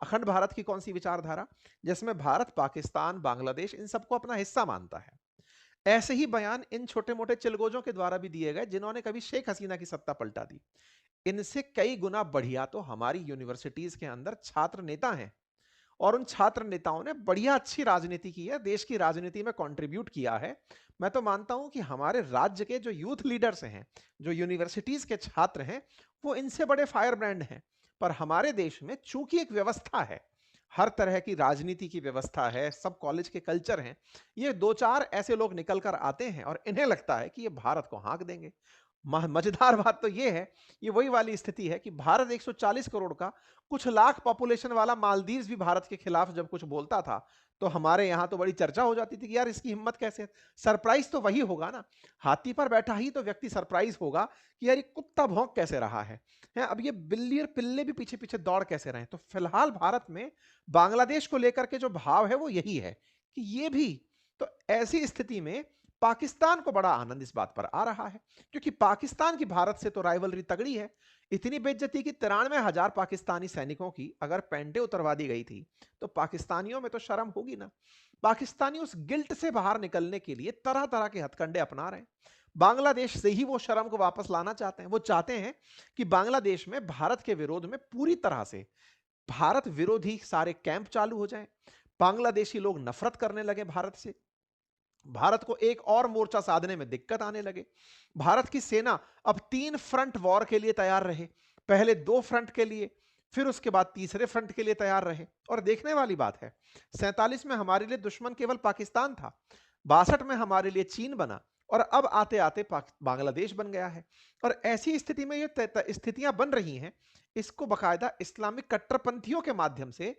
अखंड भारत की कौन सी विचारधारा, जिसमें भारत, पाकिस्तान, बांग्लादेश इन सबको अपना हिस्सा मानता है। ऐसे ही बयान इन छोटे-मोटे चिलगोजों के द्वारा भी दिए गए जिन्होंने कभी शेख हसीना की सत्ता पलटा दी। इनसे कई गुना बढ़िया तो हमारी यूनिवर्सिटीज के अंदर छात्र नेता हैं और उन छात्र नेताओं ने बढ़िया अच्छी राजनीति की है, देश की राजनीति में कंट्रीब्यूट किया है। मैं तो मानता हूं कि हमारे राज्य के जो यूथ लीडर्स हैं, जो यूनिवर्सिटीज के छात्र हैं, वो इनसे बड़े फायर ब्रांड हैं। पर हमारे देश में चूंकि एक व्यवस्था है, हर तरह की राजनीति की व्यवस्था है, सब कॉलेज के कल्चर हैं, ये दो चार ऐसे लोग निकल कर आते हैं और इन्हें लगता है कि ये भारत को हाँक देंगे। मजेदार बात तो ये है, ये वही वाली स्थिति है कि भारत 140 करोड़ का कुछ लाख पॉपुलेशन वाला मालदीव्स भी भारत के खिलाफ जब कुछ बोलता था, तो हमारे यहां तो बड़ी चर्चा हो जाती थी कि यार इसकी हिम्मत कैसे है। सरप्राइज तो वही होगा ना, हाथी पर बैठा ही तो व्यक्ति सरप्राइज होगा कि यार ये कुत्ता भौंक कैसे रहा है अब ये बिल्ली और पिल्ले भी पीछे पीछे दौड़ कैसे रहे। तो फिलहाल भारत में बांग्लादेश को लेकर के जो भाव है वो यही है कि ये भी। तो ऐसी स्थिति में पाकिस्तान को बड़ा आनंद इस बात पर आ रहा है, क्योंकि पाकिस्तान की भारत से तो राइवलरी तगड़ी है। इतनी बेइज्जती की 93,000 पाकिस्तानी सैनिकों की अगर पेंटे उतरवा दी गई थी, तो पाकिस्तानियों में तो शर्म होगी ना। पाकिस्तानी उस गिल्ट से बाहर निकलने के लिए तरह तरह के हथकंडे अपना रहे हैं। बांग्लादेश से ही वो शर्म को वापस लाना चाहते हैं। वो चाहते हैं कि बांग्लादेश में भारत के विरोध में पूरी तरह से भारत विरोधी सारे कैंप चालू हो जाएं, बांग्लादेशी लोग नफरत करने लगे भारत से, भारत को एक और मोर्चा साधने में दिक्कत आने लगे। भारत की सेना अब 3 फ्रंट वॉर के लिए तैयार रहे, पहले 2 फ्रंट के लिए, फिर उसके बाद तीसरे फ्रंट के लिए तैयार रहे। और देखने वाली बात है, 47 में हमारे लिए दुश्मन केवल पाकिस्तान था, 62 में हमारे लिए चीन बना, और अब आते आते बांग्लादेश बन गया है। और ऐसी स्थिति में ये स्थितियां बन रही हैं, इसको बकायदा इस्लामिक कट्टरपंथियों के माध्यम से